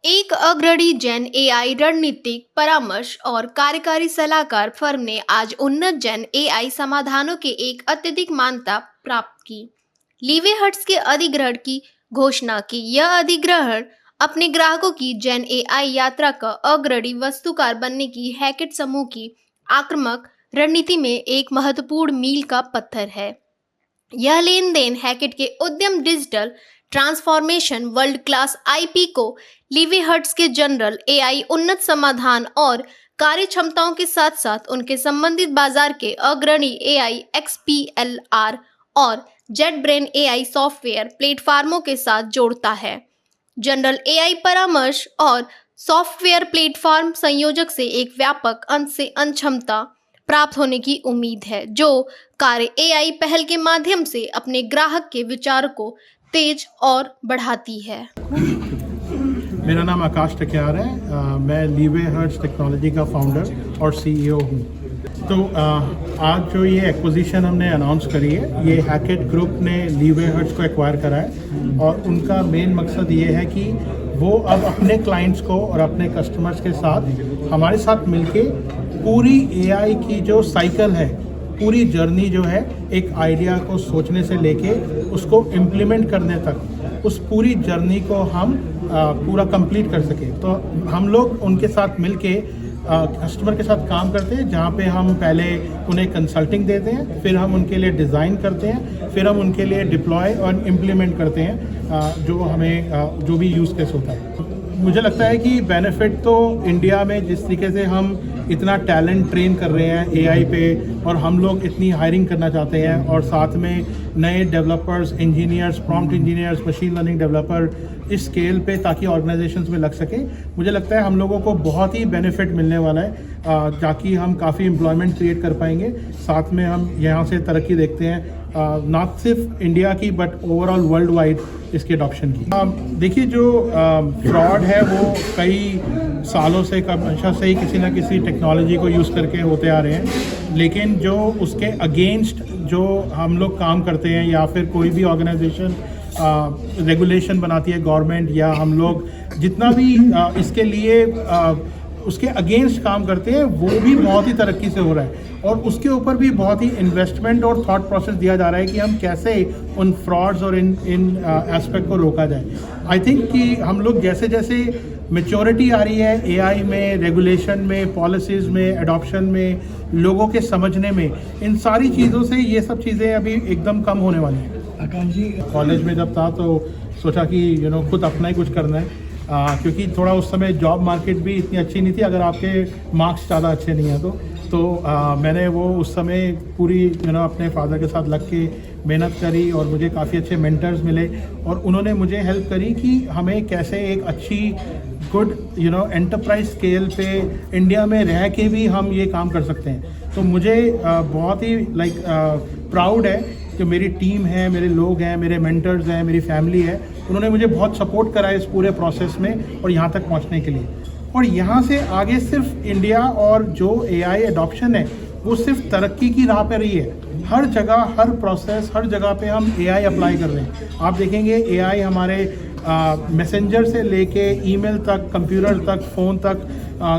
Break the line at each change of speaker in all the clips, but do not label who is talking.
एक अग्रणी जैन एआई रणनीतिक परामर्श और कार्यकारी सलाहकार फर्म ने आज उन्नत जैन एआई समाधानों के एक अत्यधिक मान्यता प्राप्त की लीवे हट्स के अधिग्रहण की घोषणा की। यह अधिग्रहण अपने ग्राहकों की जैन एआई यात्रा का अग्रणी वस्तुकार बनने की हैकेट समूह की आक्रामक रणनीति में एक महत्वपूर्ण मील का पत्थर है। यह लेन देन हैकेट के उद्यम digital transformation world class IP को लीवे हट्स के जनरल एआई उन्नत समाधान और कार्य क्षमताओं के साथ साथ उनके संबंधित बाजार के अग्रणी एआई एक्सपीएलआर और जेट ब्रेन एआई सॉफ्टवेयर प्लेटफार्मों के साथ जोड़ता है। जनरल एआई परामर्श और सॉफ्टवेयर प्लेटफॉर्म संयोजक से एक व्यापक अंत से अंत क्षमता प्राप्त होने की उम्मीद है, जो कार्य एआई पहल के माध्यम से अपने ग्राहक के विचार को तेज और बढ़ाती है।
मेरा नाम आकाश टकियार है। मैं लीवे हट्स टेक्नोलॉजी का फाउंडर और सीईओ हूँ। तो आज जो ये एक्विजिशन हमने अनाउंस करी है, ये हैकेट ग्रुप ने लीवे हट्स को एक्वायर करा है और उनका मेन मकसद ये है कि वो अब अपने क्लाइंट्स को और अपने कस्टमर्स के साथ हमारे साथ मिलके पूरी एआई की जो साइकिल है, पूरी जर्नी जो है, एक आइडिया को सोचने से लेके उसको इम्प्लीमेंट करने तक, उस पूरी जर्नी को हम पूरा कंप्लीट कर सके। तो हम लोग उनके साथ मिलके कस्टमर के साथ काम करते हैं, जहाँ पे हम पहले उन्हें कंसल्टिंग देते हैं, फिर हम उनके लिए डिज़ाइन करते हैं, फिर हम उनके लिए डिप्लॉय और इम्प्लीमेंट करते हैं जो हमें जो भी यूज़ केस होता है। मुझे लगता है कि बेनिफिट तो इंडिया में जिस तरीके से हम इतना टैलेंट ट्रेन कर रहे हैं एआई पे और हम लोग इतनी हायरिंग करना चाहते हैं और साथ में नए developers, engineers, prompt engineers, machine learning developer इस स्केल पे ताकि ऑर्गेनाइजेशंस में लग सके, मुझे लगता है हम लोगों को बहुत ही बेनिफिट मिलने वाला है, ताकि हम काफ़ी एम्प्लॉयमेंट क्रिएट कर पाएंगे। साथ में हम यहाँ से तरक्की देखते हैं ना सिर्फ इंडिया की बट ओवरऑल वर्ल्ड वाइड इसके अडॉप्शन की। देखिए, जो फ्रॉड है वो कई सालों से हमेशा से ही किसी ना किसी टेक्नोलॉजी को यूज़ करके होते आ रहे हैं, लेकिन जो उसके अगेंस्ट जो हम लोग काम करते हैं या फिर कोई भी ऑर्गेनाइजेशन रेगुलेशन बनाती है, गवर्नमेंट या हम लोग जितना भी इसके लिए उसके अगेंस्ट काम करते हैं, वो भी बहुत ही तरक्की से हो रहा है और उसके ऊपर भी बहुत ही इन्वेस्टमेंट और थॉट प्रोसेस दिया जा रहा है कि हम कैसे उन फ्रॉड्स और इन एस्पेक्ट को रोका जाए। आई थिंक कि हम लोग जैसे जैसे मेच्योरिटी आ रही है एआई में, रेगुलेशन में, पॉलिसीज़ में, एडॉप्शन में, लोगों के समझने में, इन सारी चीज़ों से ये सब चीज़ें अभी एकदम कम होने वाली हैं। आकाश जी, कॉलेज में जब था तो सोचा कि खुद अपना ही कुछ करना है, क्योंकि थोड़ा उस समय जॉब मार्केट भी इतनी अच्छी नहीं थी अगर आपके मार्क्स ज़्यादा अच्छे नहीं हैं तो मैंने वो उस समय पूरी अपने फादर के साथ लग के मेहनत करी और मुझे काफ़ी अच्छे मेंटर्स मिले और उन्होंने मुझे हेल्प करी कि हमें कैसे एक अच्छी गुड एंटरप्राइज स्केल पे इंडिया में रह के भी हम ये काम कर सकते हैं। तो मुझे बहुत ही प्राउड है कि मेरी टीम है, मेरे लोग हैं, मेरे मेंटर्स हैं, मेरी फैमिली है, उन्होंने मुझे बहुत सपोर्ट करा इस पूरे प्रोसेस में और यहाँ तक पहुँचने के लिए। और यहाँ से आगे सिर्फ इंडिया और जो एआई एडॉप्शन है वो सिर्फ तरक्की की राह पे रही है। हर जगह, हर प्रोसेस, हर जगह पे हम एआई अप्लाई कर रहे हैं। आप देखेंगे एआई हमारे मैसेंजर से लेके ईमेल तक, कंप्यूटर तक, फ़ोन तक,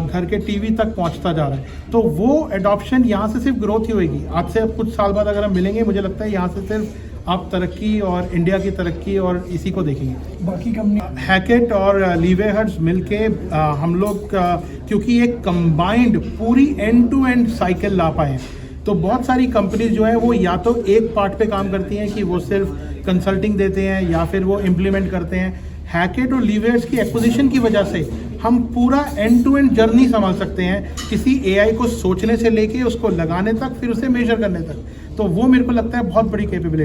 घर के टीवी तक पहुंचता जा रहा है। तो वो एडॉप्शन यहाँ से सिर्फ ग्रोथ ही होगी। आज से अब कुछ साल बाद अगर हम मिलेंगे, मुझे लगता है यहाँ से सिर्फ आप तरक्की और इंडिया की तरक्की और इसी को देखेंगे। बाकी कंपनी हैकेट और लीवे हट्स मिलके हम लोग क्योंकि एक कंबाइंड पूरी एंड टू एंड साइकिल ला पाए हैं, तो बहुत सारी कंपनीज जो है वो या तो एक पार्ट पे काम करती हैं कि वो सिर्फ कंसल्टिंग देते हैं या फिर वो इम्प्लीमेंट करते हैं। हैकेट और लीवे हट्स की एक्विजिशन की वजह से हम पूरा एंड टू एंड जर्नी संभाल सकते हैं, किसी एआई को सोचने से लेके उसको लगाने तक, फिर उसे मेजर करने तक। तो वो मेरे को लगता है बहुत बड़ी कैपेबिलिटी।